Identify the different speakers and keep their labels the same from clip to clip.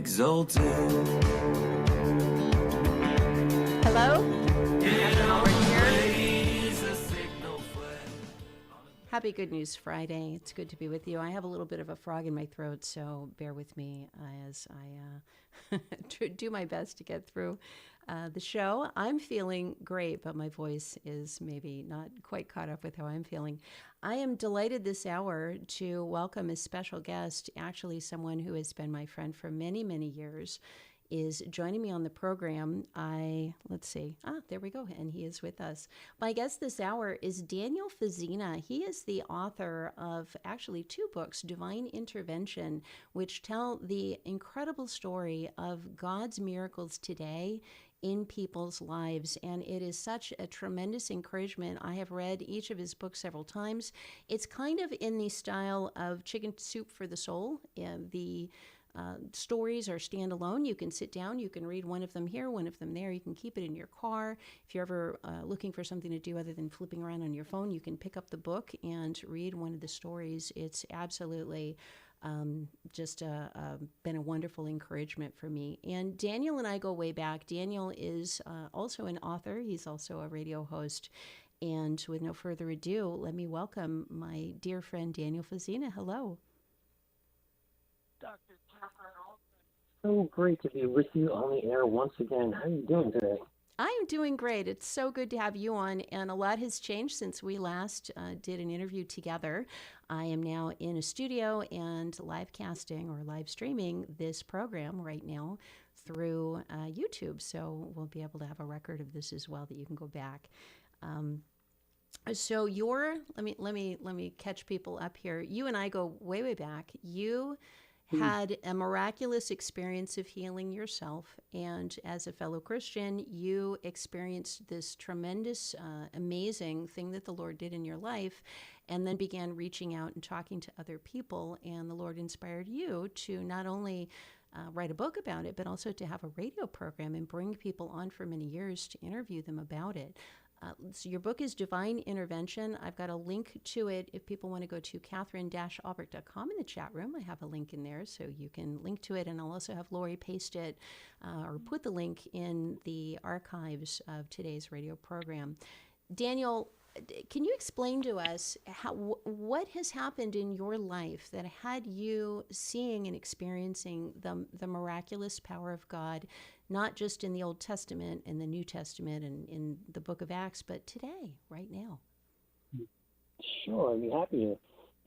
Speaker 1: exalted.
Speaker 2: Hello?
Speaker 3: Happy Good News Friday. It's good to be with you. I have a little bit of a frog in my throat, so bear with me as I do my best to get through the show. I'm feeling great, but my voice is maybe not quite caught up with how I'm feeling. I am delighted this hour to welcome a special guest, actually someone who has been my friend for many, many years, is joining me on the program. There we go, and he is with us. My guest this hour is Daniel Fazzina. He is the author of actually 2 books, Divine Intervention, which tell the incredible story of God's miracles today in people's lives, and it is such a tremendous encouragement. I have read each of his books several times. It's kind of in the style of Chicken Soup for the Soul. The stories are standalone. You can sit down, you can read one of them here, one of them there. You can keep it in your car. If you're ever looking for something to do other than flipping around on your phone, you can pick up the book and read one of the stories. It's absolutely been a wonderful encouragement for me. And Daniel and I go way back. Daniel is also an author. He's also a radio host. And with no further ado, let me welcome my dear friend Daniel Fazzina. Hello.
Speaker 4: Dr. Katherine Albrecht. So great to be with you on the air once again. How are you doing today?
Speaker 3: I am doing great. It's so good to have you on, and a lot has changed since we last did an interview together. I am now in a studio and live casting or live streaming this program right now through YouTube, so we'll be able to have a record of this as well that you can go back. So let me catch people up here. You and I go way, way back. You had a miraculous experience of healing yourself, and as a fellow Christian, you experienced this tremendous, amazing thing that the Lord did in your life, and then began reaching out and talking to other people, and the Lord inspired you to not only write a book about it, but also to have a radio program and bring people on for many years to interview them about it. So your book is Divine Intervention. I've got a link to it if people want to go to Katherine-Albrecht.com in the chat room. I have a link in there so you can link to it, and I'll also have Lori paste it or put the link in the archives of today's radio program. Daniel, can you explain to us what has happened in your life that had you seeing and experiencing the miraculous power of God, not just in the Old Testament and the New Testament and in the book of Acts, but today, right now?
Speaker 4: Sure, I'd be happy to.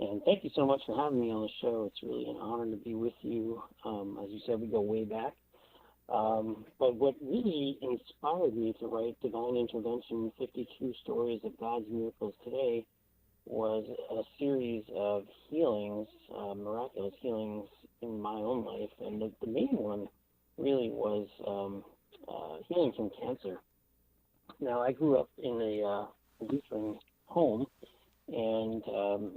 Speaker 4: And thank you so much for having me on the show. It's really an honor to be with you. As you said, we go way back. But what really inspired me to write Divine Intervention, 52 Stories of God's Miracles Today, was a series of healings, miraculous healings in my own life. And the main one really was healing from cancer. Now, I grew up in a Lutheran home and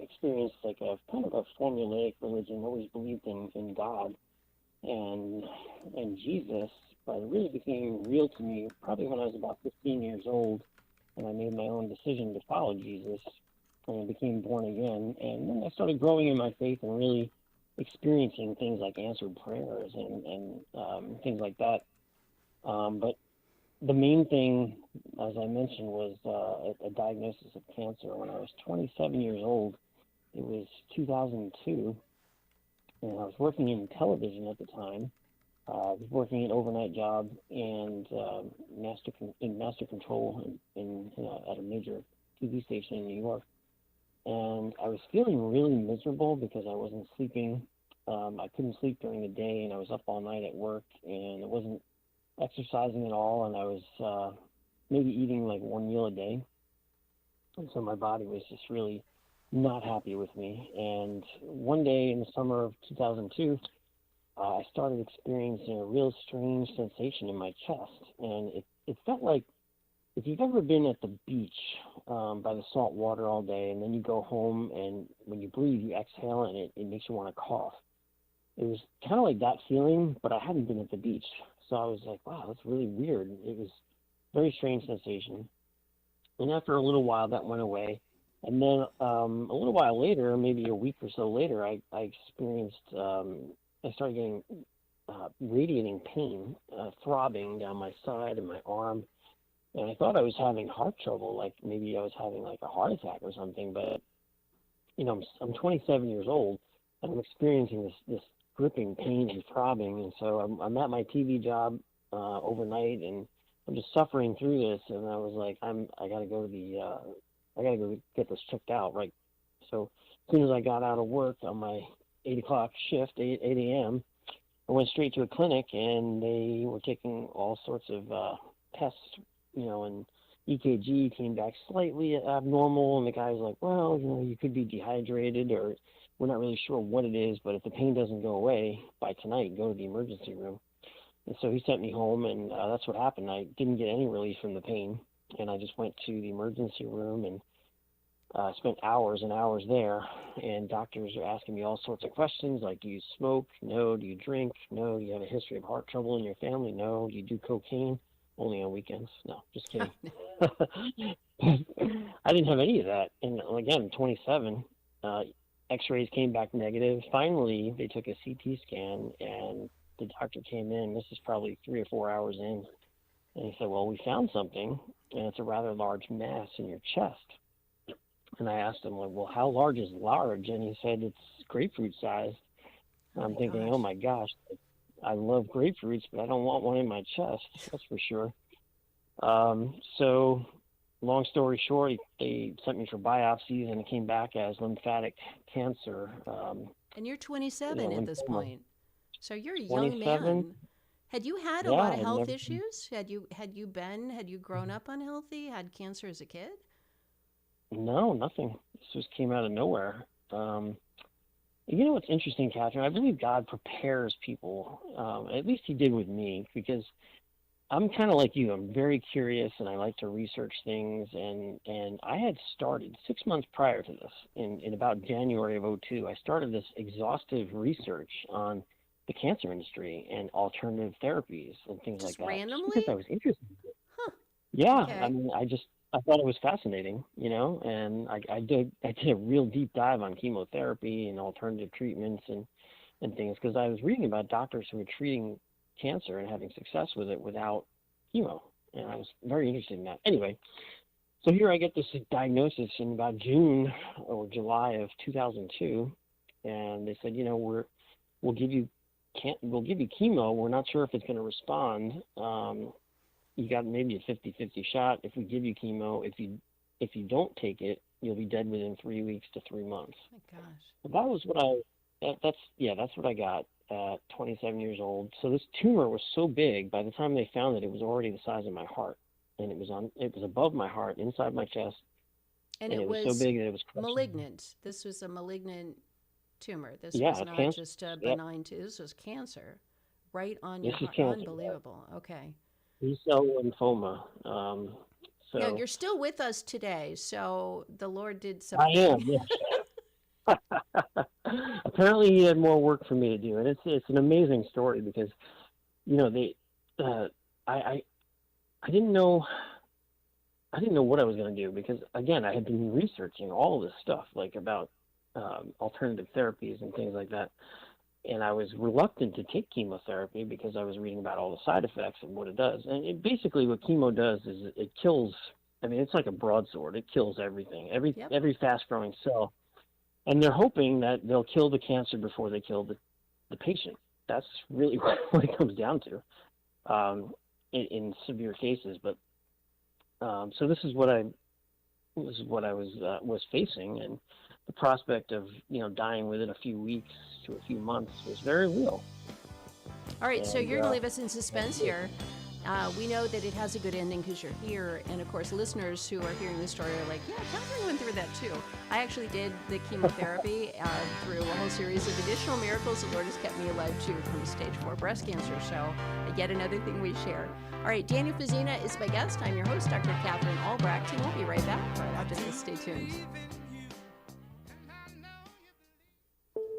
Speaker 4: experienced like a kind of a formulaic religion, always believed in God and Jesus, but it really became real to me probably when I was about 15 years old, and I made my own decision to follow Jesus and became born again. And then I started growing in my faith and really experiencing things like answered prayers and things like that. But the main thing, as I mentioned, was a diagnosis of cancer. When I was 27 years old, it was 2002, and I was working in television at the time. I was working an overnight job and master control at a major TV station in New York. And I was feeling really miserable because I wasn't sleeping. I couldn't sleep during the day, and I was up all night at work, and I wasn't exercising at all, and I was maybe eating like one meal a day. And so my body was just really not happy with me. And one day in the summer of 2002, I started experiencing a real strange sensation in my chest. And it felt like if you've ever been at the beach by the salt water all day, and then you go home, and when you breathe, you exhale, and it makes you want to cough. It was kind of like that feeling, but I hadn't been at the beach. So I was like, wow, that's really weird. It was a very strange sensation. And after a little while, that went away. And then a little while later, maybe a week or so later, I experienced, I started getting radiating pain, throbbing down my side and my arm. And I thought I was having heart trouble, like maybe I was having like a heart attack or something. But, I'm 27 years old, and I'm experiencing this gripping pain and throbbing. And so I'm at my TV job overnight, and I'm just suffering through this. And I was like, I got to go get this checked out, right? So as soon as I got out of work on my 8 o'clock shift, 8 a.m., I went straight to a clinic, and they were taking all sorts of tests, and EKG came back slightly abnormal, and the guy's like, well, you could be dehydrated, or we're not really sure what it is, but if the pain doesn't go away by tonight, go to the emergency room. And so he sent me home, and that's what happened. I didn't get any relief from the pain, and I just went to the emergency room and spent hours and hours there, and doctors are asking me all sorts of questions, like, do you smoke? No. Do you drink? No. Do you have a history of heart trouble in your family? No. Do you do cocaine? Only on weekends. No, just kidding. I didn't have any of that. And again, 27, x-rays came back negative. Finally, they took a CT scan, and the doctor came in. This is probably 3 or 4 hours in. And he said, well, we found something, and it's a rather large mass in your chest. And I asked him, like, well, how large is large? And he said, it's grapefruit sized. I'm thinking, oh my gosh, I love grapefruits, but I don't want one in my chest, that's for sure. So long story short, they sent me for biopsies, and it came back as lymphatic cancer.
Speaker 3: And you're 27 at this point. So you're a young
Speaker 4: 27.
Speaker 3: man. Had you had a lot of health issues? Had you grown up unhealthy, had cancer as a kid?
Speaker 4: No, nothing. This just came out of nowhere. What's interesting, Catherine? I believe God prepares people. At least he did with me, because I'm kind of like you. I'm very curious, and I like to research things. And I had started 6 months prior to this, in about January of 2002, I started this exhaustive research on the cancer industry and alternative therapies and things
Speaker 3: just
Speaker 4: like that.
Speaker 3: Randomly?
Speaker 4: Because I was interested in it.
Speaker 3: Huh.
Speaker 4: Yeah,
Speaker 3: Okay.
Speaker 4: I mean, I thought it was fascinating, and I did a real deep dive on chemotherapy and alternative treatments and things, because I was reading about doctors who were treating cancer and having success with it without chemo, and I was very interested in that. Anyway, so here I get this diagnosis in about June or July of 2002, and they said, we'll give you chemo. We're not sure if it's going to respond. You got maybe a 50-50 shot if we give you chemo. If you don't take it, you'll be dead within 3 weeks to 3 months.
Speaker 3: Oh my gosh.
Speaker 4: That was what that's what I got at 27 years old. So this tumor was so big, by the time they found it, it was already the size of my heart, and it was above my heart, inside my chest.
Speaker 3: And
Speaker 4: it was so big that it was crushing.
Speaker 3: malignant. This was a malignant tumor. This
Speaker 4: Yeah,
Speaker 3: was not
Speaker 4: cancer.
Speaker 3: just a
Speaker 4: Yep.
Speaker 3: benign This was cancer right on your
Speaker 4: This is
Speaker 3: heart.
Speaker 4: cancer.
Speaker 3: Unbelievable. Okay.
Speaker 4: B-cell lymphoma. So
Speaker 3: Now, you're still with us today, so the Lord did
Speaker 4: I
Speaker 3: something.
Speaker 4: am, yes. Apparently he had more work for me to do, and it's an amazing story, because I didn't know what I was going to do, because again, I had been researching all this stuff, like about alternative therapies and things like that, and I was reluctant to take chemotherapy because I was reading about all the side effects and what it does. And basically what chemo does is it kills, it's like a broadsword. It kills everything, every fast-growing cell. And they're hoping that they'll kill the cancer before they kill the patient. That's really what it comes down to in severe cases. But so this is what I was facing, and the prospect of dying within a few weeks to a few months was very real.
Speaker 3: All right, so
Speaker 4: And,
Speaker 3: you're going to leave us in suspense here. We know that it has a good ending because you're here. And, of course, listeners who are hearing this story are like, yeah, Katherine went through that too. I actually did the chemotherapy through a whole series of additional miracles. The Lord has kept me alive, too, from stage 4 breast cancer. So yet another thing we share. All right, Daniel Fazzina is my guest. I'm your host, Dr. Katherine Albrecht, and we'll be right back right after this. Stay tuned.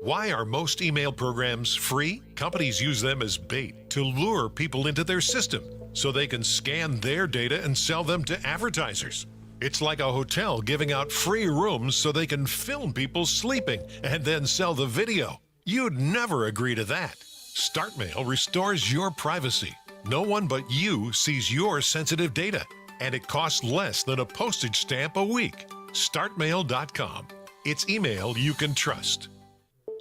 Speaker 1: Why are most email programs free? Companies use them as bait to lure people into their system so they can scan their data and sell them to advertisers. It's like a hotel giving out free rooms so they can film people sleeping and then sell the video. You'd never agree to that. StartMail restores your privacy. No one but you sees your sensitive data, and it costs less than a postage stamp a week. StartMail.com. It's email you can trust.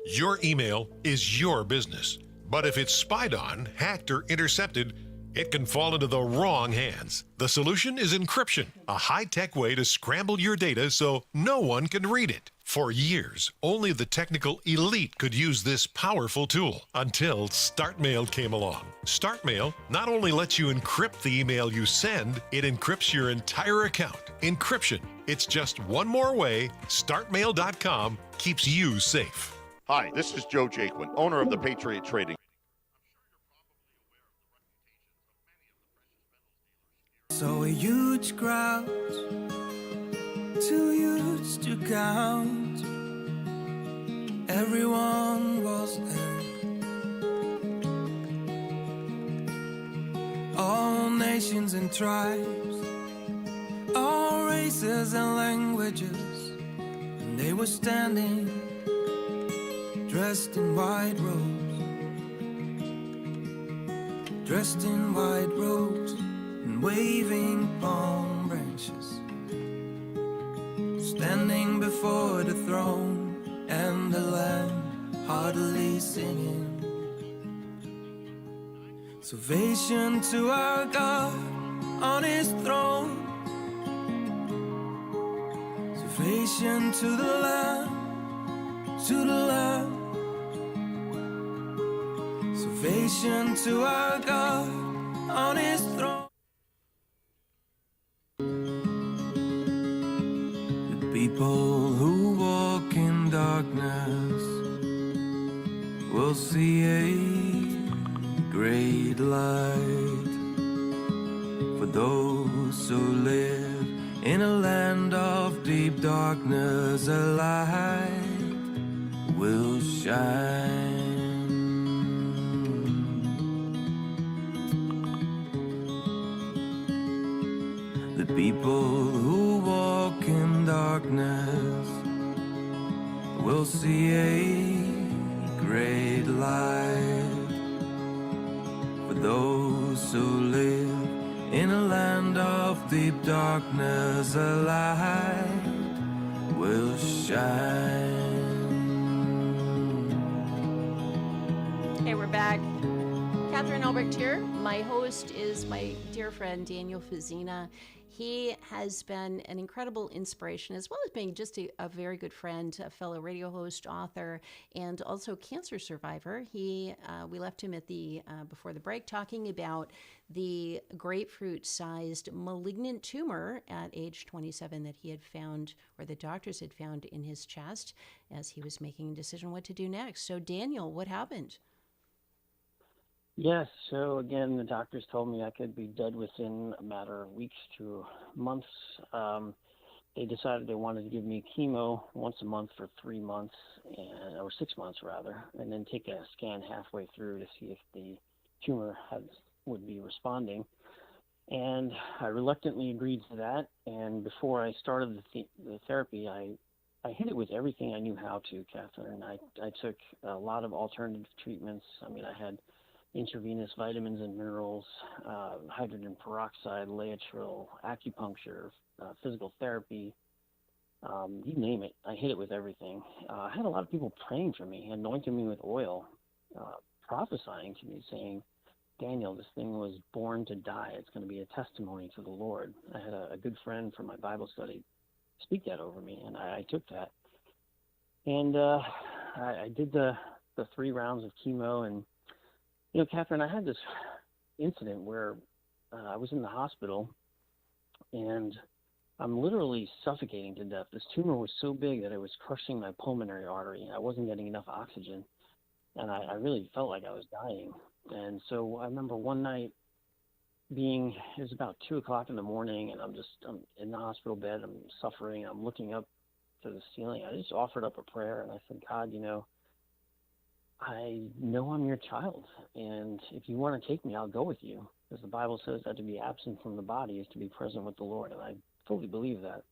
Speaker 1: Your email is your business, but if it's spied on, hacked, or intercepted, it can fall into the wrong hands. The solution is encryption, a high-tech way to scramble your data so no one can read it. For years, only the technical elite could use this powerful tool until StartMail came along. StartMail not only lets you encrypt the email you send, it encrypts your entire account. Encryption. It's just one more way StartMail.com keeps you safe.
Speaker 5: Hi, this is Joe Jaquin, owner of the Patriot Trading.
Speaker 6: So a huge crowd, too huge to count. Everyone was there. All nations and tribes, all races and languages. And they were standing, dressed in white robes. Dressed in white robes. Waving palm branches, standing before the throne and the Lamb, heartily singing. Salvation to our God on His throne. Salvation to the Lamb, to the Lamb. Salvation to our God on His throne. People who walk in darkness will see a great light. For those who live in a land of deep darkness, a light will shine. The people who walk in darkness will see a great light. For those who live in a land of deep darkness, a light will shine.
Speaker 3: Hey, we're back. Katherine Albrecht here. My host is my dear friend Daniel Fazzina. He has been an incredible inspiration, as well as being just a very good friend, a fellow radio host, author, and also cancer survivor. We left him at the before the break talking about the grapefruit-sized malignant tumor at age 27 that he had found, or the doctors had found in his chest, as he was making a decision what to do next. So, Daniel, what happened?
Speaker 4: Yes, so again, the doctors told me I could be dead within a matter of weeks to months. They decided they wanted to give me chemo once a month for 3 months, or 6 months rather, and then take a scan halfway through to see if the tumor would be responding. And I reluctantly agreed to that, and before I started the therapy, I hit it with everything I knew how to, Catherine. I took a lot of alternative treatments. I mean, I had intravenous vitamins and minerals, hydrogen peroxide, Laetrile, acupuncture, physical therapy, you name it. I hit it with everything. I had a lot of people praying for me, anointing me with oil, prophesying to me, saying, Daniel, this thing was born to die. It's going to be a testimony to the Lord. I had a good friend from my Bible study speak that over me, and I took that. And I did the 3 rounds of chemo, and you know, Catherine, I had this incident where I was in the hospital and I'm literally suffocating to death. This tumor was so big that it was crushing my pulmonary artery. I wasn't getting enough oxygen, and I really felt like I was dying. And so I remember one night it was about 2 o'clock in the morning, and I'm in the hospital bed. I'm suffering. I'm looking up to the ceiling. I just offered up a prayer, and I said, God, you know I'm your child, and if you want to take me, I'll go with you. Because the Bible says that to be absent from the body is to be present with the Lord, and I fully believe that.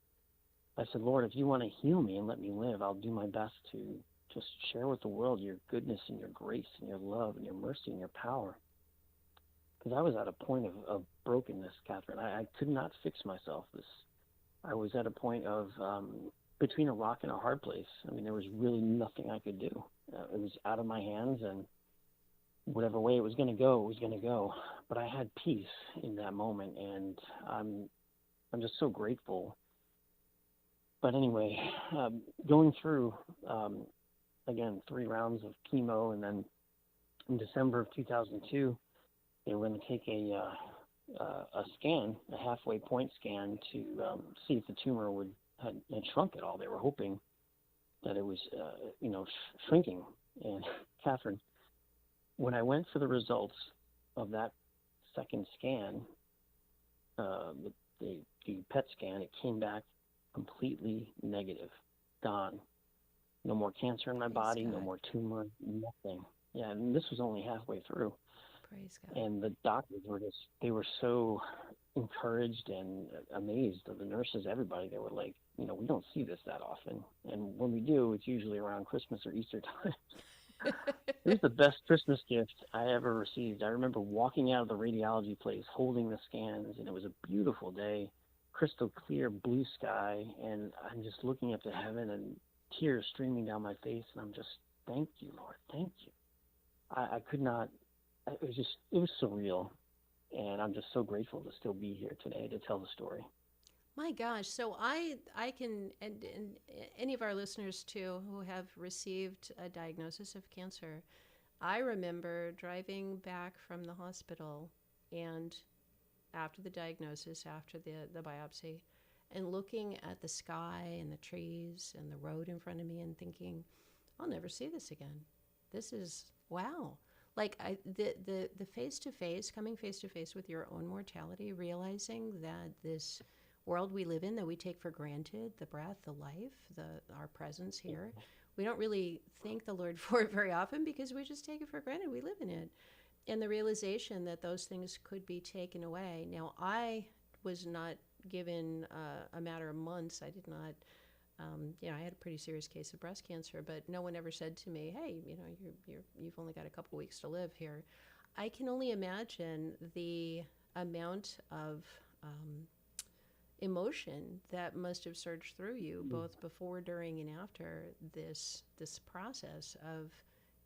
Speaker 4: I said, Lord, if you want to heal me and let me live, I'll do my best to just share with the world your goodness and your grace and your love and your mercy and your power. Because I was at a point of brokenness, Catherine. I could not fix myself. I was at a point of between a rock and a hard place. I mean, there was really nothing I could do. It was out of my hands, and whatever way it was going to go, it was going to go. But I had peace in that moment, and I'm just so grateful. But anyway, going through, again, 3 rounds of chemo, and then in December of 2002, they were going to take a scan, a halfway point scan, to see if the tumor had shrunk at all. They were hoping that it was, shrinking. And Catherine, when I went for the results of that second scan, the PET scan, it came back completely negative, gone. No more cancer in my body, no more tumor, nothing. Yeah, and this was only halfway through.
Speaker 3: Praise God.
Speaker 4: And the doctors they were so encouraged and amazed. The nurses, everybody, they were like, we don't see this that often. And when we do, it's usually around Christmas or Easter time. It was the best Christmas gift I ever received. I remember walking out of the radiology place, holding the scans, and it was a beautiful day, crystal clear blue sky, and I'm just looking up to heaven and tears streaming down my face, and I'm just, thank you, Lord, thank you. I could not, it was surreal, and I'm just so grateful to still be here today to tell the story.
Speaker 3: My gosh. So I can, and any of our listeners too who have received a diagnosis of cancer, I remember driving back from the hospital and after the diagnosis, after the biopsy, and looking at the sky and the trees and the road in front of me and thinking, I'll never see this again. This is, wow. Like the face-to-face, coming face-to-face with your own mortality, realizing that this world we live in that we take for granted, the breath, the life, our presence here, we don't really thank the Lord for it very often because we just take it for granted. We live in it. And the realization that those things could be taken away. Now, I was not given a matter of months. I did not, I had a pretty serious case of breast cancer, but no one ever said to me, hey, you've only got a couple weeks to live here. I can only imagine the amount of emotion that must have surged through you, both before, during, and after this process of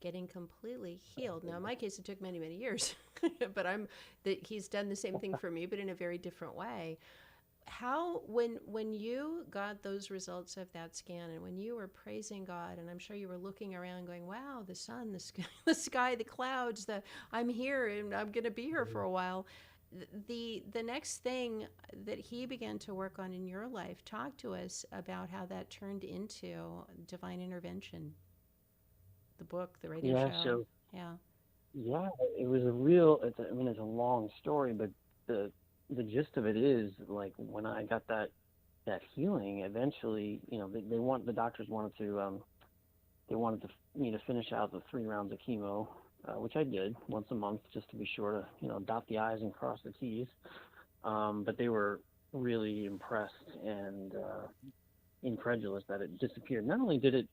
Speaker 3: getting completely healed. Now, in my case, it took many, many years, but he's done the same thing for me, but in a very different way. How, when you got those results of that scan, and when you were praising God, and I'm sure you were looking around going, wow, the sun, the sky, the clouds, I'm here and I'm going to be here for a while. The next thing that he began to work on in your life, talk to us about how that turned into divine intervention. The book, the radio show.
Speaker 4: Yeah, it was it's a long story, but the gist of it is, like, when I got that healing, eventually, the doctors wanted me to finish out the 3 rounds of chemo, which I did once a month just to be sure to, dot the I's and cross the T's. But they were really impressed and incredulous that it disappeared. Not only did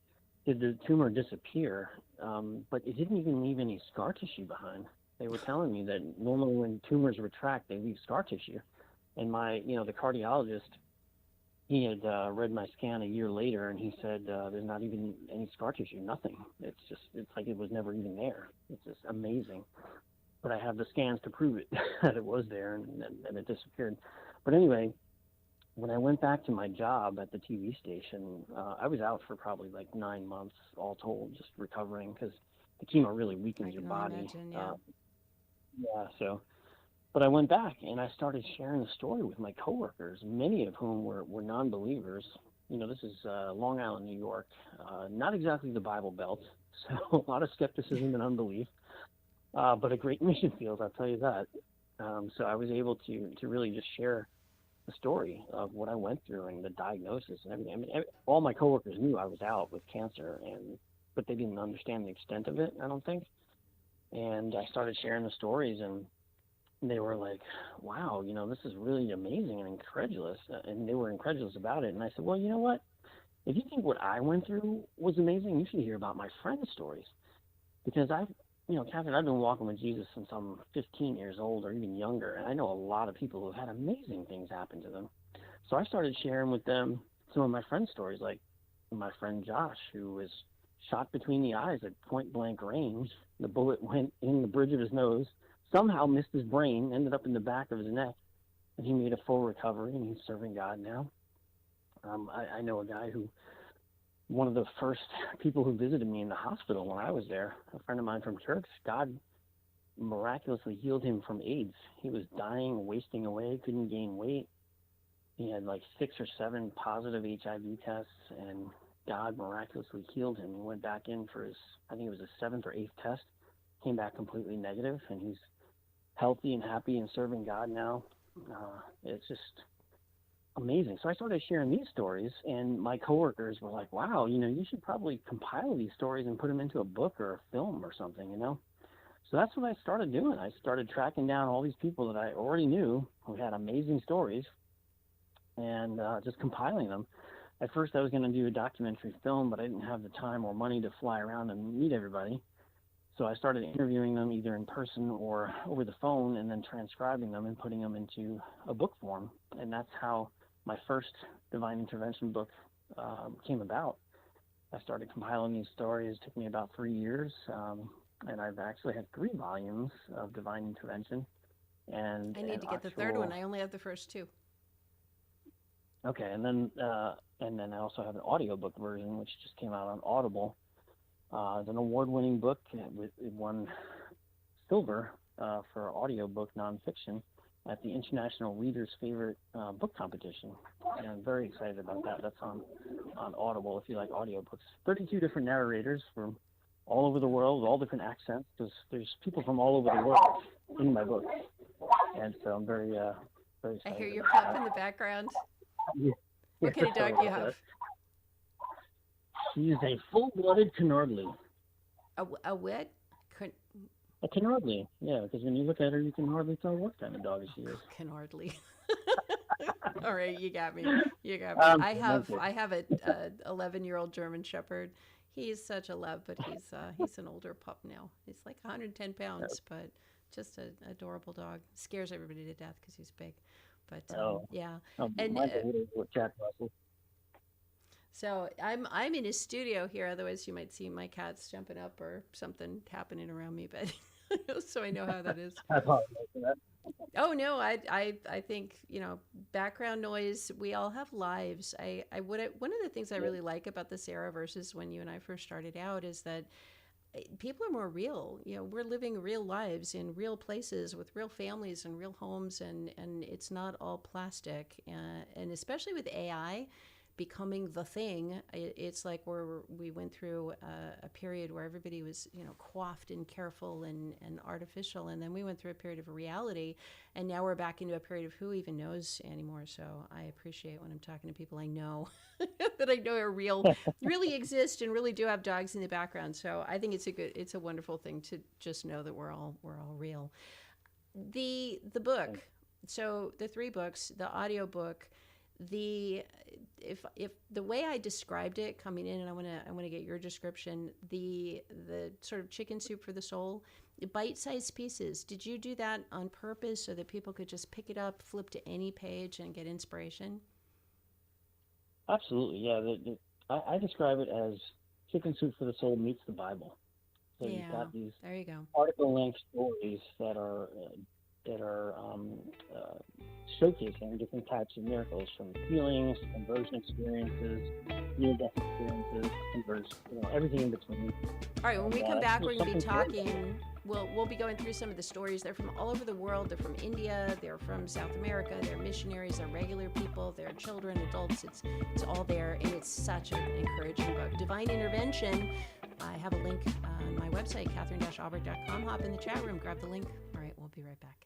Speaker 4: the tumor disappear, but it didn't even leave any scar tissue behind. They were telling me that normally when tumors retract, they leave scar tissue. And the cardiologist, he had read my scan a year later, and he said there's not even any scar tissue, nothing. It's like it was never even there. It's just amazing. But I have the scans to prove it, that it was there, and it disappeared. But anyway, when I went back to my job at the TV station, I was out for probably like 9 months all told, just recovering, because the chemo really weakens your body.
Speaker 3: Imagine, yeah.
Speaker 4: But I went back and I started sharing the story with my coworkers, many of whom were non-believers. This is Long Island, New York, not exactly the Bible Belt, so a lot of skepticism and unbelief, but a great mission field, I'll tell you that. So I was able to really just share the story of what I went through and the diagnosis and everything. I mean, all my coworkers knew I was out with cancer, but they didn't understand the extent of it, I don't think. And I started sharing the stories, and they were like, wow, this is really amazing, and incredulous. And they were incredulous about it. And I said, well, you know what? if you think what I went through was amazing, you should hear about my friends' stories. Because Catherine, I've been walking with Jesus since I'm 15 years old or even younger, and I know a lot of people who've had amazing things happen to them. So I started sharing with them some of my friends' stories, like my friend Josh, who was shot between the eyes at point-blank range. The bullet went in the bridge of his nose, somehow missed his brain, ended up in the back of his neck, and he made a full recovery, and he's serving God now. I know a guy who, one of the first people who visited me in the hospital when I was there, a friend of mine from church, God miraculously healed him from AIDS. He was dying, wasting away, couldn't gain weight. He had like 6 or 7 positive HIV tests, and God miraculously healed him. He went back in for I think it was his 7th or 8th test, came back completely negative, and he's healthy and happy and serving God now. It's just amazing. So I started sharing these stories, and my coworkers were like, wow, you should probably compile these stories and put them into a book or a film or something, So that's what I started doing. I started tracking down all these people that I already knew who had amazing stories and just compiling them. At first I was going to do a documentary film, but I didn't have the time or money to fly around and meet everybody. So I started interviewing them either in person or over the phone, and then transcribing them and putting them into a book form. And that's how my first divine intervention book came about. I started compiling these stories. It took me about 3 years, and I've actually had 3 volumes of divine intervention. And
Speaker 3: I need to get the third one. I only have the first 2.
Speaker 4: Okay, and then I also have an audiobook version, which just came out on Audible. It's an award-winning book. It won silver for audiobook nonfiction at the International Reader's Favorite Book Competition. And I'm very excited about that. That's on Audible if you like audiobooks. 32 different narrators from all over the world, all different accents, because there's people from all over the world in my book. And so I'm very excited.
Speaker 3: I hear your pup in the background.
Speaker 4: Yeah.
Speaker 3: What kind of dog do you have?
Speaker 4: She's a full-blooded Canardly.
Speaker 3: A what?
Speaker 4: A Canardly, yeah, because when you look at her, you can hardly tell what kind of dog she is.
Speaker 3: Canardly. All right, you got me. I have a 11-year-old German Shepherd. He's such a love, but he's an older pup now. He's like 110 pounds, but just an adorable dog. Scares everybody to death because he's big. But yeah, and
Speaker 4: Jack Russell.
Speaker 3: So I'm in his studio here. Otherwise, you might see my cats jumping up or something happening around me. But so I know how that is.
Speaker 4: I apologize for that.
Speaker 3: Oh no, I think background noise. We all have lives. One of the things I really like about this era versus when you and I first started out is that people are more real. We're living real lives in real places with real families and real homes, and it's not all plastic. And especially with AI becoming the thing, it's like we went through a period where everybody was coiffed and careful and artificial, and then we went through a period of reality, and now we're back into a period of who even knows anymore. So I appreciate when I'm talking to people I know that I know are real, really exist, and really do have dogs in the background. So I think it's a wonderful thing to just know that we're all real. The book, so the 3 books, the audio book. If the way I described it coming in, and I want to get your description, the sort of chicken soup for the soul, bite-sized pieces. Did you do that on purpose so that people could just pick it up, flip to any page, and get inspiration?
Speaker 4: Absolutely, yeah. I describe it as chicken soup for the soul meets the Bible. So
Speaker 3: yeah,
Speaker 4: you've got these
Speaker 3: there you go.
Speaker 4: article-length stories that are showcasing different types of miracles, from healings, conversion experiences, near-death experiences, conversion, everything in between.
Speaker 3: All right, when we come back, we're going to be talking. We'll be going through some of the stories. They're from all over the world. They're from India. They're from South America. They're missionaries. They're regular people. They're children, adults. It's all there, and it's such an encouraging book. Divine Intervention. I have a link on my website, Katherine-Albrecht.com. Hop in the chat room, grab the link. All right, we'll be right back.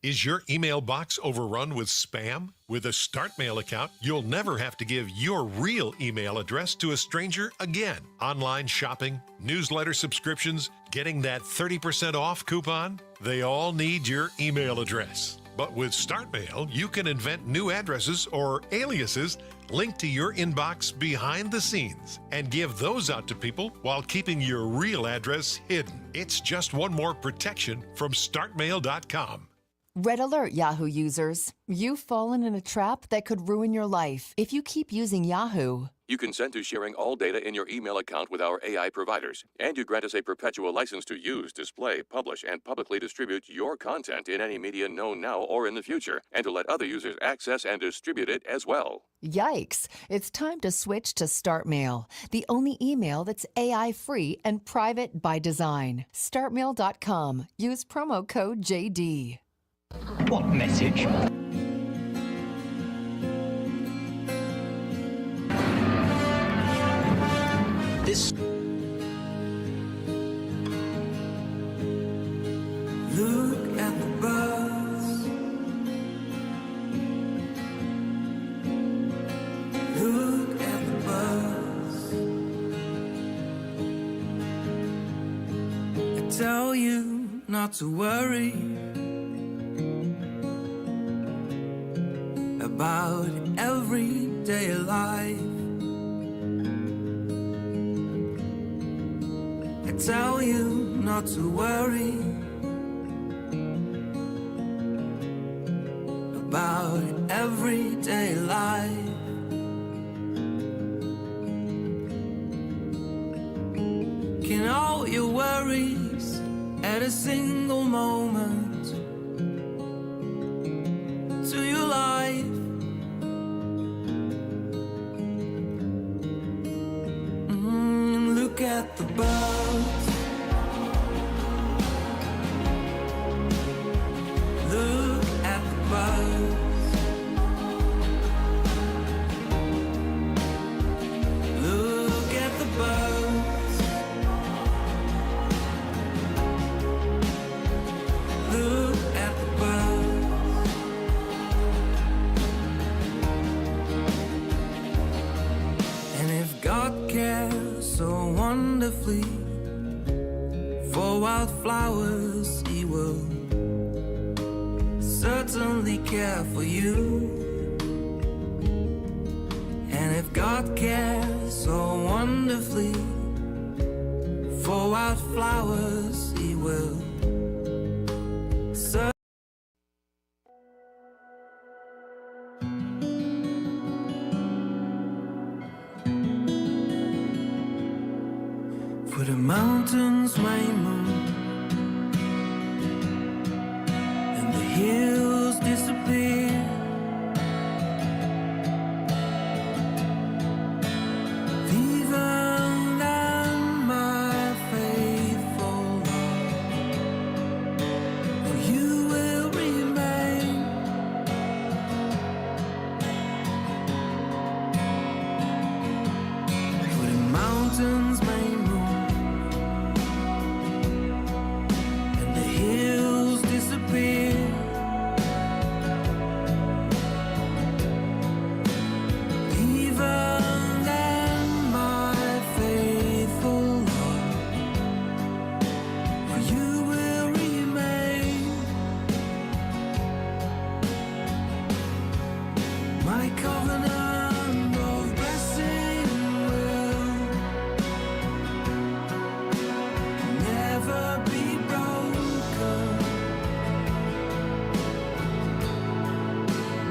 Speaker 1: Is your email box overrun with spam? With a StartMail account, you'll never have to give your real email address to a stranger again. Online shopping, newsletter subscriptions, getting that 30% off coupon, they all need your email address. But with StartMail, you can invent new addresses or aliases linked to your inbox behind the scenes and give those out to people while keeping your real address hidden. It's just one more protection from StartMail.com.
Speaker 7: Red alert, Yahoo users. You've fallen in a trap that could ruin your life if you keep using Yahoo.
Speaker 8: You consent to sharing all data in your email account with our AI providers, and you grant us a perpetual license to use, display, publish, and publicly distribute your content in any media known now or in the future, and to let other users access and distribute it as well.
Speaker 7: Yikes! It's time to switch to StartMail, the only email that's AI-free and private by design. StartMail.com. Use promo code JD.
Speaker 9: What message? This.
Speaker 6: Look at the birds. Look at the birds. I tell you not to worry about everyday life. I tell you not to worry about everyday life. Can all your worries at a single moment to your life? Look at the birds. Look at the birds. Look at the birds. Look at the birds. And if God cares so wonderfully for wildflowers, He will certainly care for you. And if God cares so wonderfully for wildflowers, He will certainly. For the mountains may move and the hills disappear, even then my faithful love for you will remain. For the mountains may move and the hills disappear, even then my faithful love for you will remain. My covenant of blessing will never be broken.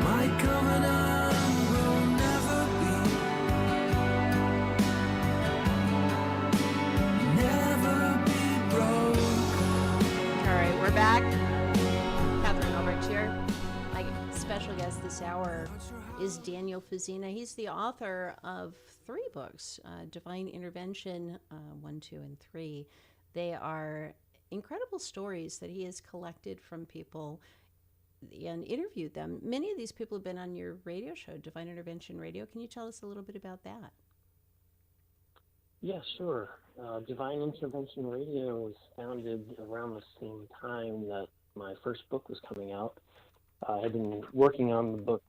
Speaker 6: My covenant will never be broken.
Speaker 3: All right, we're back. Katherine Albrecht here. My special guest this hour is Daniel Fazzina. He's the author of 3 books, Divine Intervention 1, 2, and 3. They are incredible stories that he has collected from people and interviewed them. Many of these people have been on your radio show, Divine Intervention Radio. Can you tell us a little bit about that?
Speaker 4: Yeah, sure. Divine Intervention Radio was founded around the same time that my first book was coming out. I had been working on the book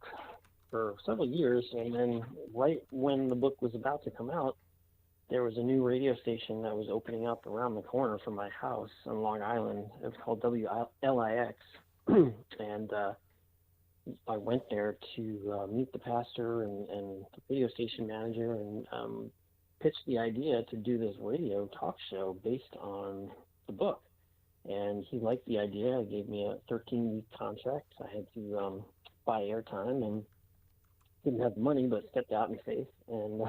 Speaker 4: for several years, and then right when the book was about to come out, there was a new radio station that was opening up around the corner from my house on Long Island. It was called WLIX. And I went there to meet the pastor and the radio station manager and pitched the idea to do this radio talk show based on the book. And he liked the idea. He gave me a 13-week contract. I had to buy airtime and didn't have the money, but stepped out in faith and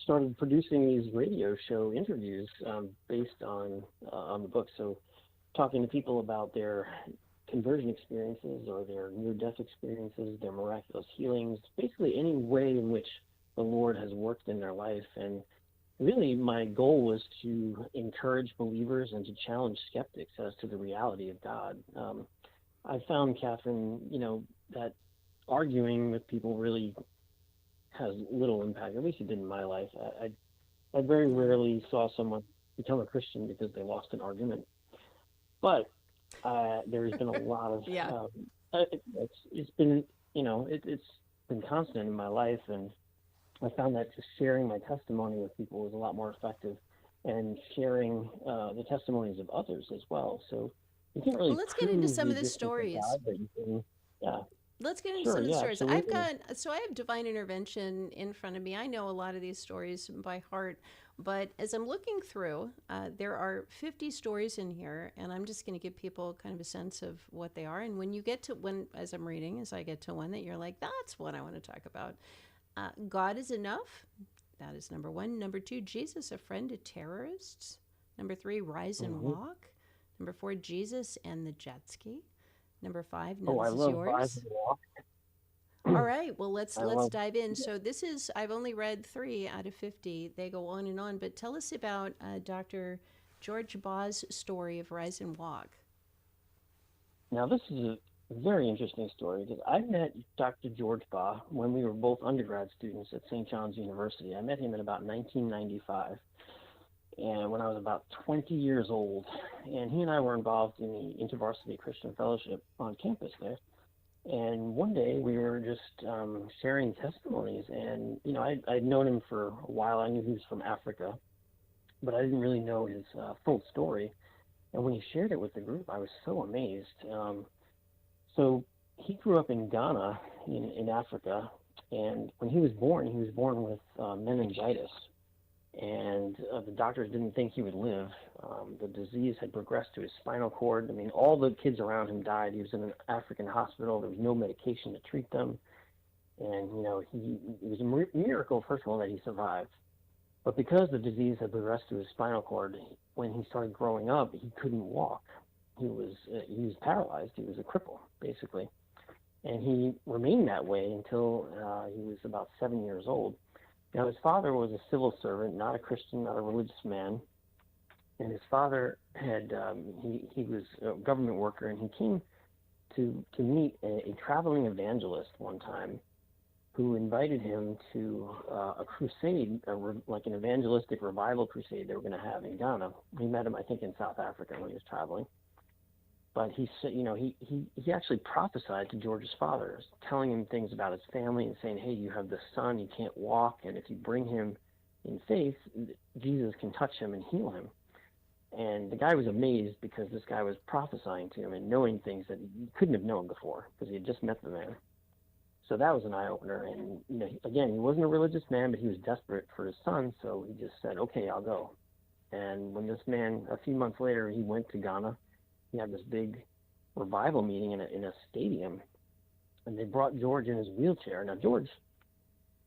Speaker 4: started producing these radio show interviews based on the book. So talking to people about their conversion experiences or their near-death experiences, their miraculous healings, basically any way in which the Lord has worked in their life. And really my goal was to encourage believers and to challenge skeptics as to the reality of God. I found, Katherine, that arguing with people really has little impact. At least it did in my life. I very rarely saw someone become a Christian because they lost an argument. But there's been a lot of it's been it's been constant in my life, and I found that just sharing my testimony with people was a lot more effective, and sharing the testimonies of others as well. So you can't really.
Speaker 3: Well, let's get into some of the stories. Let's get into some of the stories.
Speaker 4: Absolutely.
Speaker 3: I have divine intervention in front of me. I know a lot of these stories by heart, but as I'm looking through, there are 50 stories in here, and I'm just going to give people kind of a sense of what they are. And when you get to as I'm reading, as I get to one that you're like, that's what I want to talk about. God is enough. That is number 1. Number 2, Jesus, a friend to terrorists. Number 3, rise and walk. Number 4, Jesus and the jet ski. Number 5, none
Speaker 4: I
Speaker 3: is
Speaker 4: love
Speaker 3: yours.
Speaker 4: rise and walk.
Speaker 3: All right, well let's dive in. So this is, I've only read 3 out of 50. They go on and on, but tell us about Dr. George Baugh's story of Rise and Walk.
Speaker 4: Now this is a very interesting story because I met Dr. George Baugh when we were both undergrad students at St. John's University. I met him in about 1995, and when I was about 20 years old, and he and I were involved in the InterVarsity Christian Fellowship on campus there. And one day we were just sharing testimonies, and I'd known him for a while. I knew he was from Africa, but I didn't really know his full story. And when he shared it with the group, I was so amazed. So he grew up in Ghana in Africa, and when he was born with meningitis. And the doctors didn't think he would live. The disease had progressed to his spinal cord. I mean, all the kids around him died. He was in an African hospital. There was no medication to treat them. And, it was a miracle, first of all, that he survived. But because the disease had progressed to his spinal cord, when he started growing up, he couldn't walk. He was paralyzed. He was a cripple, basically. And he remained that way until he was about 7 years old. Now, his father was a civil servant, not a Christian, not a religious man. And his father had, he was a government worker, and he came to meet a traveling evangelist one time who invited him to a crusade, like an evangelistic revival crusade they were going to have in Ghana. He met him, I think, in South Africa when he was traveling. But he said, he actually prophesied to George's father, telling him things about his family and saying, hey, you have this son, he can't walk, and if you bring him in faith, Jesus can touch him and heal him. And the guy was amazed because this guy was prophesying to him and knowing things that he couldn't have known before because he had just met the man. So that was an eye-opener. And, again, he wasn't a religious man, but he was desperate for his son, so he just said, okay, I'll go. And when this man, a few months later, he went to Ghana. He had this big revival meeting in a stadium, and they brought George in his wheelchair. Now George,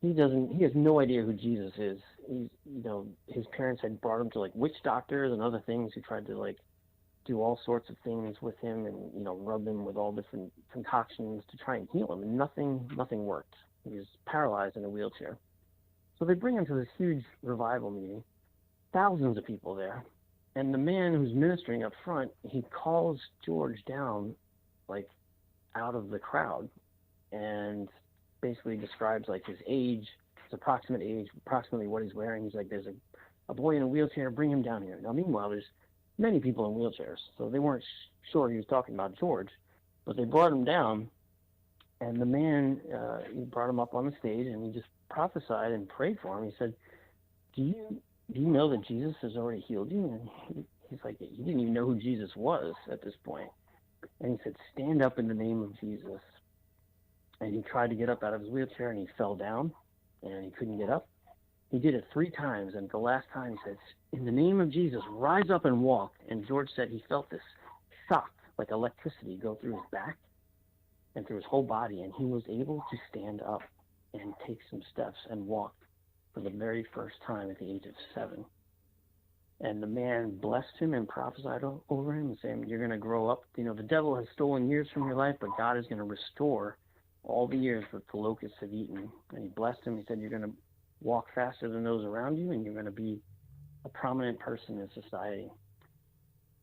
Speaker 4: he has no idea who Jesus is. His parents had brought him to like witch doctors and other things who tried to do all sorts of things with him and rub him with all different concoctions to try and heal him, and nothing worked. He was paralyzed in a wheelchair. So they bring him to this huge revival meeting, thousands of people there. And the man who's ministering up front, he calls George down, out of the crowd, and basically describes, his age, his approximate age, approximately what he's wearing. He's like, there's a boy in a wheelchair, bring him down here. Now, meanwhile, there's many people in wheelchairs, so they weren't sure he was talking about George, but they brought him down, and the man, he brought him up on the stage, and he just prophesied and prayed for him. He said, do you know that Jesus has already healed you? And he's like, he didn't even know who Jesus was at this point. And he said, stand up in the name of Jesus. and he tried to get up out of his wheelchair, and he fell down, and he couldn't get up. He did it 3 times, and the last time he said, "In the name of Jesus, rise up and walk." And George said he felt this shock, like electricity, go through his back and through his whole body, and he was able to stand up and take some steps and walk for the very first time at the age of 7. And the man blessed him and prophesied over him, saying, "You're going to grow up. You know, the devil has stolen years from your life, but God is going to restore all the years that the locusts have eaten." And he blessed him. He said, "You're going to walk faster than those around you, and you're going to be a prominent person in society."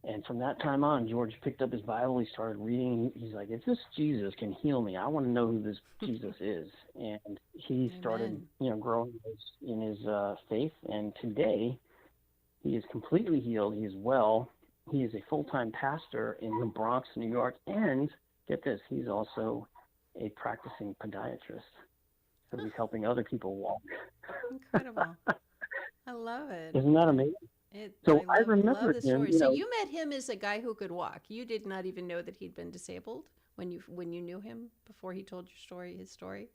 Speaker 4: And from that time on, George picked up his Bible. He started reading. He's like, "If this Jesus can heal me, I want to know who this Jesus is." And he started, growing in his faith. And today, he is completely healed. He is well. He is a full-time pastor in the Bronx, New York. And get this, he's also a practicing podiatrist. So he's helping other people walk.
Speaker 3: Incredible. I love it.
Speaker 4: Isn't that amazing? I remember
Speaker 3: the
Speaker 4: him.
Speaker 3: story. So you met him as a guy who could walk. You did not even know that he'd been disabled when you knew him before he told his story.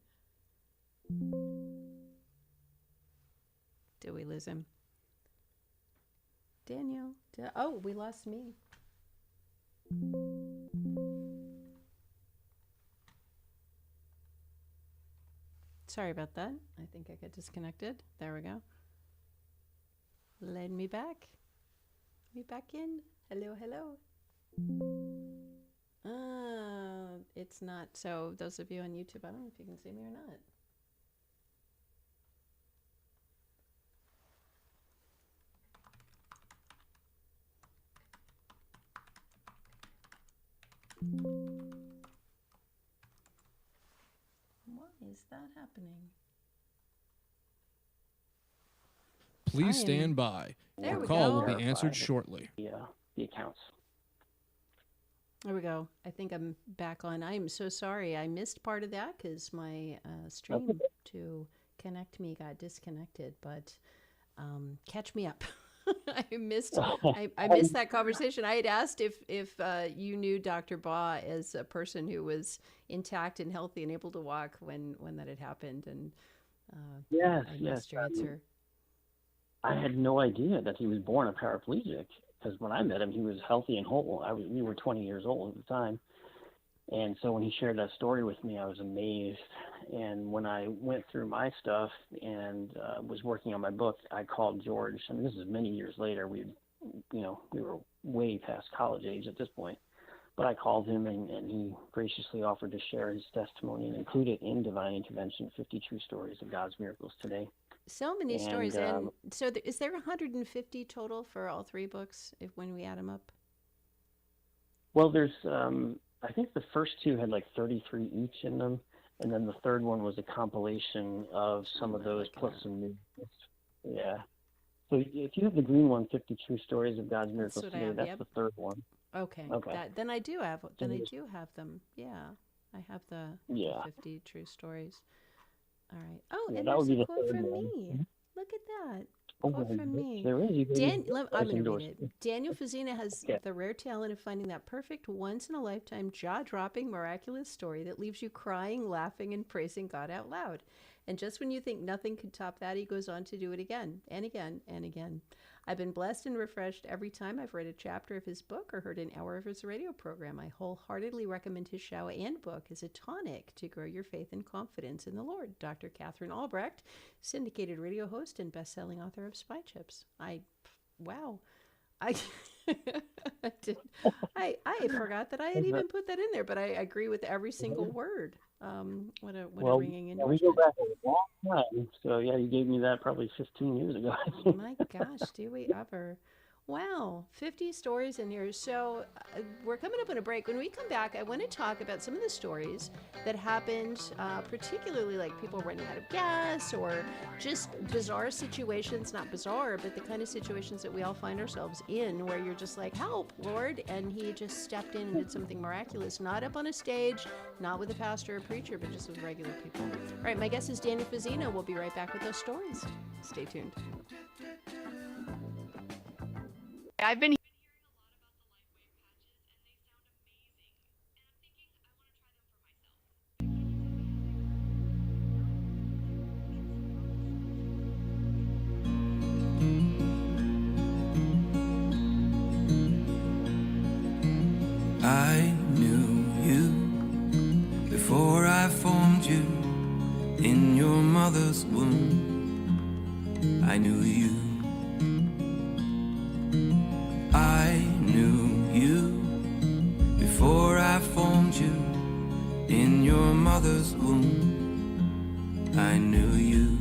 Speaker 3: Did we lose him? Daniel. Oh, we lost me. Sorry about that. I think I got disconnected. There we go. Let me back. Me back in. Hello, hello. It's not. So those of you on YouTube, I don't know if you can see me or not. Why is that happening?
Speaker 10: Please stand by. Your call will be answered shortly.
Speaker 4: The accounts.
Speaker 3: There we go. I think I'm back on. I am so sorry. I missed part of that because my stream to connect me got disconnected. But catch me up. I missed that conversation. I had asked if you knew Dr. Baugh as a person who was intact and healthy and able to walk when that had happened, and I missed your answer.
Speaker 4: I had no idea that he was born a paraplegic, because when I met him, he was healthy and whole. We were 20 years old at the time. And so when he shared that story with me, I was amazed. And when I went through my stuff and was working on my book, I called George. I mean, this is many years later. We were way past college age at this point. But I called him, and he graciously offered to share his testimony and include it in Divine Intervention, 50 True Stories of God's Miracles Today.
Speaker 3: So many stories. And so is there 150 total for all 3 books when we add them up?
Speaker 4: Well, there's, I think the first 2 had like 33 each in them. And then the third one was a compilation of some of those plus some new. Yeah. So if you have the green one, 50 True Stories of God's Miracles Today, that's the third one.
Speaker 3: Okay. Then I do have them. Yeah. I have the 50 True Stories. All right. Oh, and there's a quote from me. Mm-hmm. Look at that. Quote from me.
Speaker 4: There is.
Speaker 3: I'm going to read it. Daniel Fazzina has the rare talent of finding that perfect, once-in-a-lifetime, jaw-dropping, miraculous story that leaves you crying, laughing, and praising God out loud. And just when you think nothing could top that, he goes on to do it again and again and again. I've been blessed and refreshed every time I've read a chapter of his book or heard an hour of his radio program. I wholeheartedly recommend his show and book as a tonic to grow your faith and confidence in the Lord. Dr. Katherine Albrecht, syndicated radio host and best-selling author of Spy Chips. I forgot that I had even put that in there, but I agree with every single word. What a ringing endorsement.
Speaker 4: We go back a long time. So, you gave me that probably 15 years ago.
Speaker 3: My gosh, do we ever? Wow, 50 stories in here. So we're coming up on a break. When we come back, I want to talk about some of the stories that happened, particularly like people running out of gas or just bizarre situations, not bizarre, but the kind of situations that we all find ourselves in where you're just like, help, Lord. And he just stepped in and did something miraculous, not up on a stage, not with a pastor or preacher, but just with regular people. All right, my guest is Daniel Fazzina. We'll be right back with those stories. Stay tuned.
Speaker 2: I've been
Speaker 6: I knew you before I formed you in your mother's womb. I knew you. I knew you before I formed you in your mother's womb. I knew you.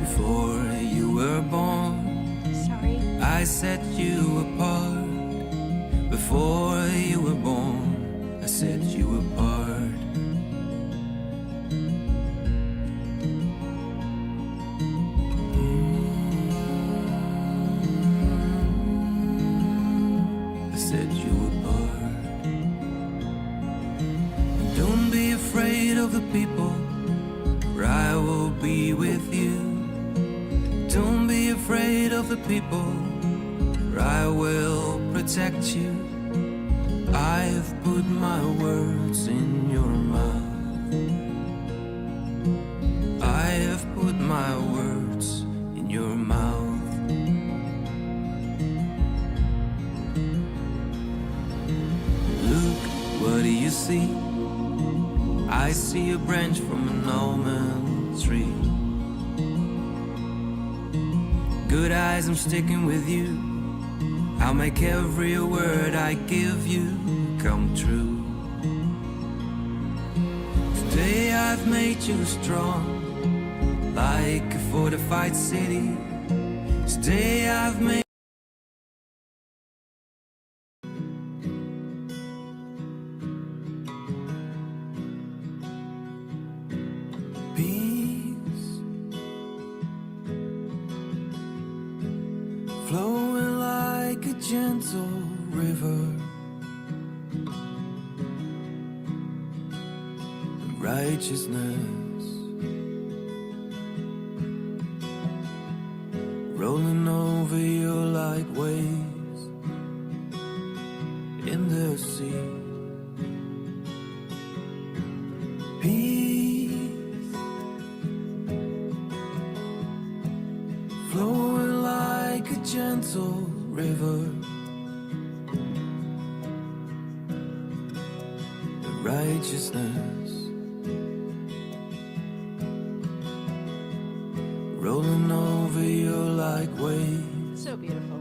Speaker 6: Before you were born,
Speaker 3: Sorry.
Speaker 6: I set you apart. Before you were born, I set you apart. I set you apart. Don't be afraid of the people, for I will be with you. Don't be afraid of the people, for I will protect you. I have put my words in your mouth. I have put my words in your mouth. Look, what do you see? I see a branch from an almond tree. Good eyes, I'm sticking with you. I'll make every word I give you come true. Today I've made you strong, like a fortified city. Today I've made peace flowing like a gentle river. Righteousness rolling over you like waves in the sea. Peace flowing like a gentle river. Righteousness rolling over you like waves.
Speaker 3: So beautiful.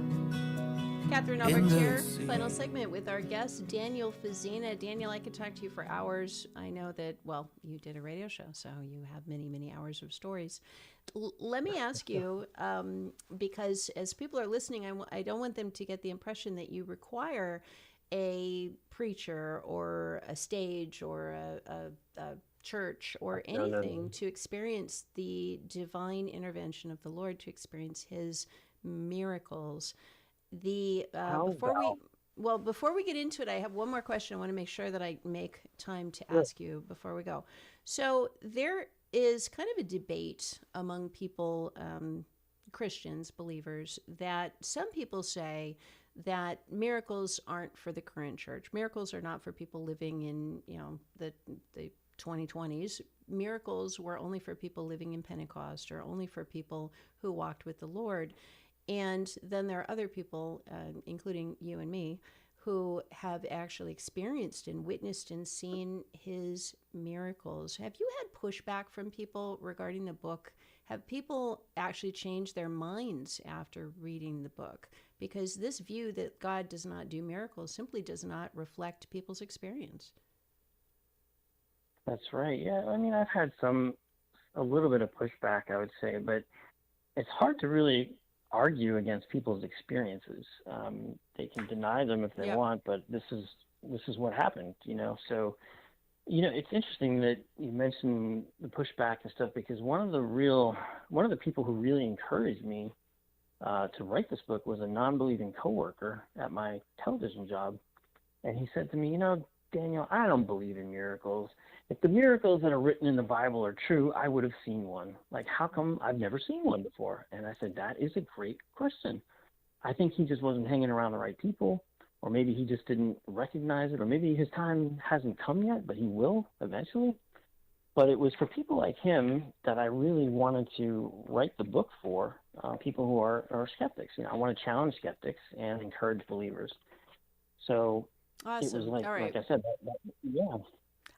Speaker 3: Katherine Albrecht here, final segment with our guest, Daniel Fazzina. Daniel, I could talk to you for hours. I know that, well, you did a radio show, so you have many, many hours of stories. Let me ask you, because as people are listening, I don't want them to get the impression that you require a preacher or a stage or a church or anything to experience the divine intervention of the Lord, to experience his miracles. Before we get into it, I have one more question. I want to make sure that I make time to ask you before we go. So there is kind of a debate among people, Christians, believers, that some people say that miracles aren't for the current church. Miracles are not for people living in, the 2020s. Miracles were only for people living in Pentecost, or only for people who walked with the Lord. And then there are other people, including you and me, who have actually experienced and witnessed and seen his miracles. Have you had pushback from people regarding the book? Have people actually changed their minds after reading the book? Because this view that God does not do miracles simply does not reflect people's experience.
Speaker 4: That's right. Yeah, I mean, I've had a little bit of pushback, I would say, but it's hard to really argue against people's experiences. They can deny them if they want, but this is what happened, So, it's interesting that you mentioned the pushback and stuff, because one of the people who really encouraged me to write this book was a non-believing coworker at my television job, and he said to me, Daniel, I don't believe in miracles. If the miracles that are written in the Bible are true, I would have seen one. Like, how come I've never seen one before? And I said, that is a great question. I think he just wasn't hanging around the right people, or maybe he just didn't recognize it, or maybe his time hasn't come yet, but he will eventually. But it was for people like him that I really wanted to write the book for, people who are skeptics. You know, I want to challenge skeptics and encourage believers. So
Speaker 3: Awesome.
Speaker 4: it was
Speaker 3: All right.
Speaker 4: like I said, yeah.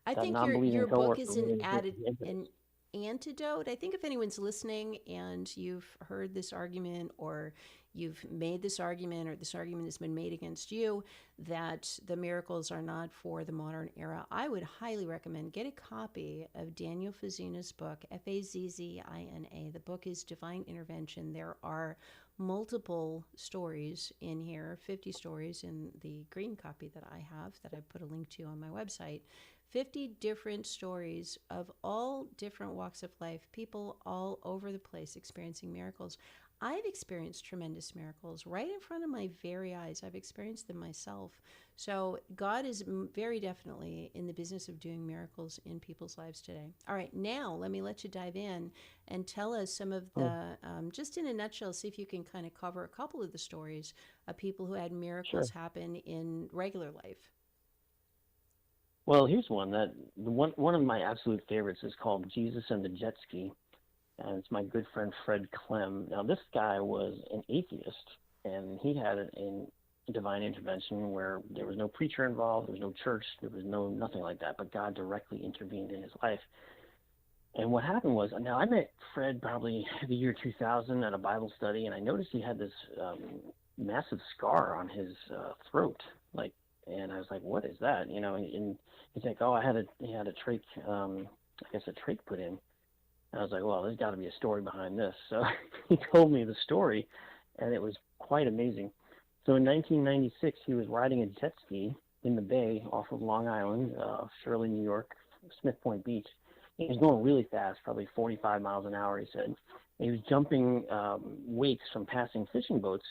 Speaker 3: I
Speaker 4: That
Speaker 3: think
Speaker 4: non-believing
Speaker 3: your book
Speaker 4: coworker
Speaker 3: is
Speaker 4: really
Speaker 3: an antidote. I think if anyone's listening and you've heard this argument, or you've made this argument, or this argument has been made against you, that the miracles are not for the modern era, I would highly recommend get a copy of Daniel Fazzina's book, Fazzina. The book is Divine Intervention. There are multiple stories in here, 50 stories in the green copy that I have, that I put a link to on my website. 50 different stories of all different walks of life, people all over the place experiencing miracles. I've experienced tremendous miracles right in front of my very eyes. I've experienced them myself. So God is very definitely in the business of doing miracles in people's lives today. All right, now let me let you dive in and tell us some of the, just in a nutshell, see if you can kind of cover a couple of the stories of people who had miracles happen in regular life.
Speaker 4: Well, here's one one of my absolute favorites is called Jesus and the Jet Ski, and it's my good friend Fred Clem. Now, this guy was an atheist, and he had a divine intervention where there was no preacher involved, there was no church, there was nothing like that, but God directly intervened in his life. And what happened was, now I met Fred probably the year 2000 at a Bible study, and I noticed he had this massive scar on his throat, and I was like, what is that? You know, and he's like, oh, he had a trach, a trach put in. And I was like, well, there's got to be a story behind this. So he told me the story, and it was quite amazing. So in 1996, he was riding a jet ski in the bay off of Long Island, Shirley, New York, Smith Point Beach. He was going really fast, probably 45 miles an hour, he said. And he was jumping wakes from passing fishing boats.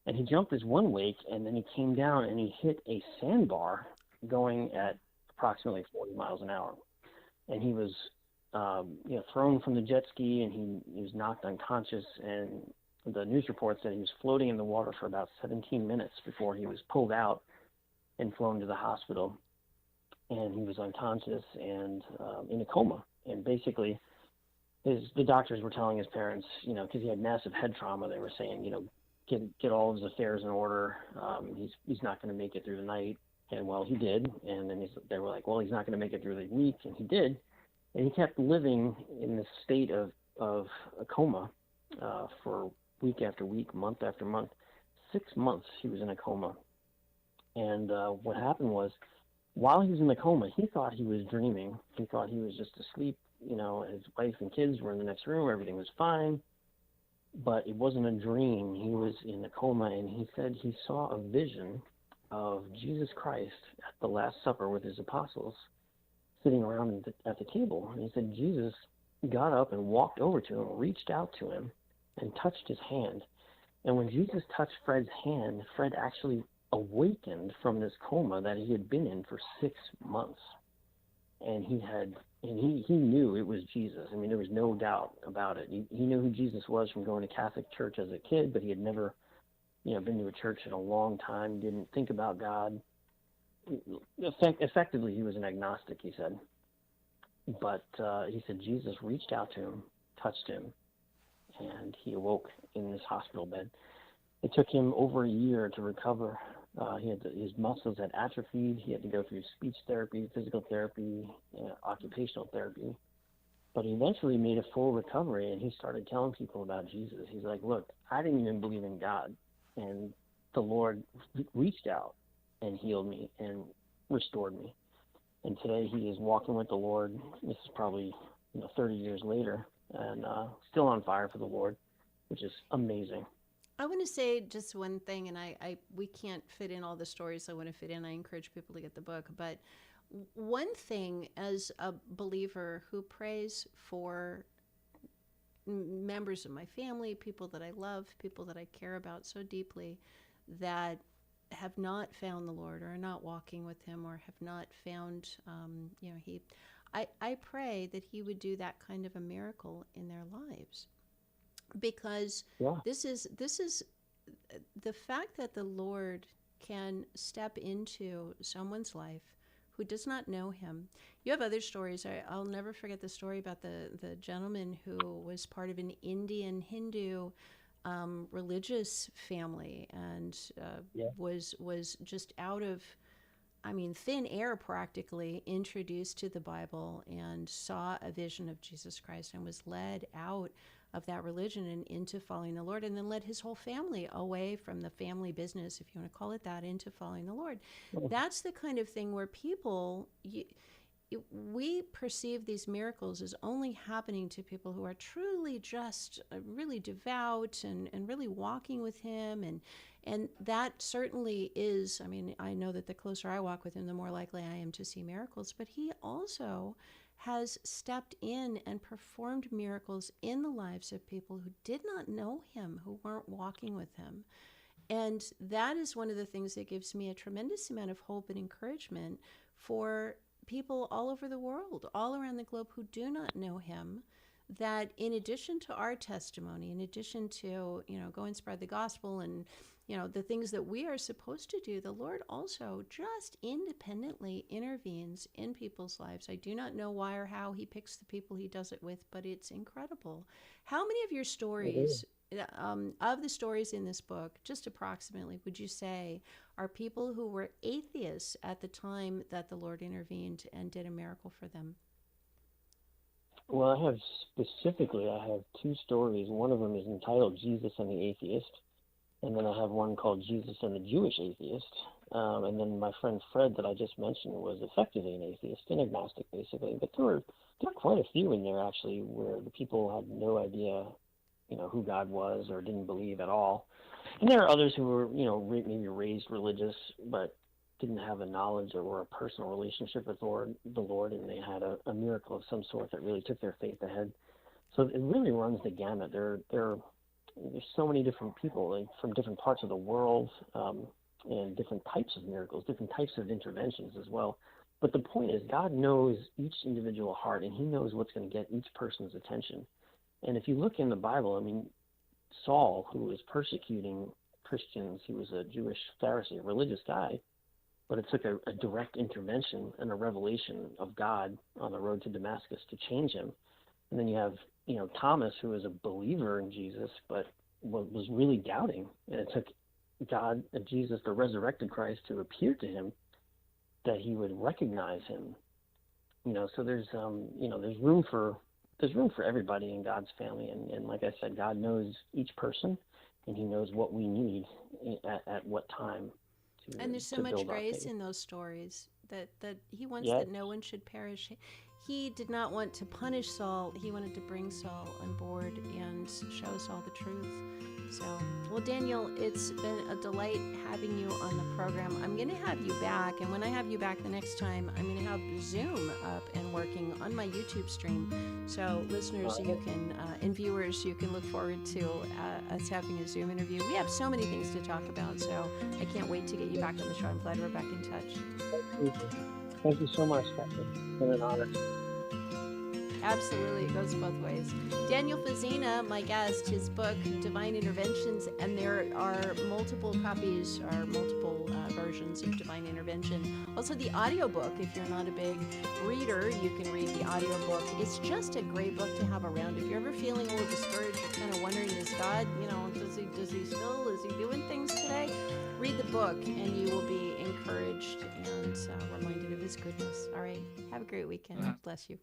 Speaker 4: And he jumped his one wake, and then he came down and he hit a sandbar going at approximately 40 miles an hour. And he was thrown from the jet ski, and he was knocked unconscious. And the news report said he was floating in the water for about 17 minutes before he was pulled out and flown to the hospital. And he was unconscious and in a coma. And basically, the doctors were telling his parents, because he had massive head trauma, they were saying, get all of his affairs in order. He's not going to make it through the night. And well, he did. And then they were like, well, he's not going to make it through the week. And he did. And he kept living in this state of a coma for week after week, month after month. 6 months he was in a coma. And what happened was, while he was in the coma, he thought he was dreaming. He thought he was just asleep. His wife and kids were in the next room. Everything was fine. But it wasn't a dream. He was in a coma, and he said he saw a vision of Jesus Christ at the Last Supper with his apostles sitting around at the table. And he said Jesus got up and walked over to him, reached out to him, and touched his hand. And when Jesus touched Fred's hand, Fred actually awakened from this coma that he had been in for 6 months. And he knew it was Jesus. I mean, there was no doubt about it. He knew who Jesus was from going to Catholic church as a kid, but he had never, been to a church in a long time, didn't think about God. Effectively, he was an agnostic, he said. But he said Jesus reached out to him, touched him, and he awoke in this hospital bed. It took him over a year to recover. His muscles had atrophied. He had to go through speech therapy, physical therapy, occupational therapy. But he eventually made a full recovery, and he started telling people about Jesus. He's like, look, I didn't even believe in God, and the Lord reached out and healed me and restored me. And today he is walking with the Lord. This is probably 30 years later, and still on fire for the Lord, which is amazing.
Speaker 3: I want to say just one thing, and we can't fit in all the stories I want to fit in. I encourage people to get the book. But one thing, as a believer who prays for members of my family, people that I love, people that I care about so deeply, that have not found the Lord or are not walking with him or have not found, I pray that he would do that kind of a miracle in their lives. Because this is the fact that the Lord can step into someone's life who does not know him. You have other stories. I'll never forget the story about the gentleman who was part of an Indian Hindu religious family and was just out of, thin air practically, introduced to the Bible and saw a vision of Jesus Christ and was led out of that religion and into following the Lord, and then led his whole family away from the family business, if you want to call it that, into following the Lord. That's the kind of thing where people, we perceive these miracles as only happening to people who are truly just really devout and really walking with him. And that certainly is, I know that the closer I walk with him, the more likely I am to see miracles. But he also has stepped in and performed miracles in the lives of people who did not know him, who weren't walking with him. And that is one of the things that gives me a tremendous amount of hope and encouragement for people all over the world, all around the globe, who do not know him, that in addition to our testimony, in addition to, go and spread the gospel and, the things that we are supposed to do, the Lord also just independently intervenes in people's lives. I do not know why or how he picks the people he does it with, but it's incredible. How many of your stories, of the stories in this book, just approximately, would you say are people who were atheists at the time that the Lord intervened and did a miracle for them?
Speaker 4: Well, I have two stories. One of them is entitled Jesus and the Atheist, and then I have one called Jesus and the Jewish Atheist. And then my friend Fred that I just mentioned was effectively an atheist, an agnostic basically. But there were quite a few in there actually where the people had no idea, who God was or didn't believe at all. And there are others who were, maybe raised religious but didn't have a knowledge or a personal relationship with the Lord, and they had a miracle of some sort that really took their faith ahead. So it really runs the gamut. There's so many different people from different parts of the world, and different types of miracles, different types of interventions as well. But the point is, God knows each individual heart, and he knows what's going to get each person's attention. And if you look in the Bible, Saul, who was persecuting Christians, he was a Jewish Pharisee, a religious guy, but it took a direct intervention and a revelation of God on the road to Damascus to change him. And then you have, Thomas, who was a believer in Jesus, but was really doubting. And it took God, Jesus, the resurrected Christ, to appear to him that he would recognize him. So there's room for everybody in God's family. And like I said, God knows each person, and he knows what we need at what time.
Speaker 3: And there's so much grace in those stories that he wants that no one should perish. He did not want to punish Saul. He wanted to bring Saul on board and show us all the truth. So, well, Daniel, it's been a delight having you on the program. I'm going to have you back, and when I have you back the next time, I'm going to have Zoom up and working on my YouTube stream. So, listeners, you can and viewers, you can look forward to us having a Zoom interview. We have so many things to talk about, so I can't wait to get you back on the show. I'm glad we're back in touch.
Speaker 4: Thank you so much, Katherine. It's been an honor.
Speaker 3: Absolutely, it goes both ways. Daniel Fazzina, my guest, his book, Divine Interventions, and there are multiple copies or multiple versions of Divine Intervention. Also, the audiobook, if you're not a big reader, you can read the audiobook. It's just a great book to have around. If you're ever feeling a little discouraged, you're kind of wondering, is God, is he doing things today? Read the book, and you will be encouraged and reminded of his goodness. All right, have a great weekend. Bless you.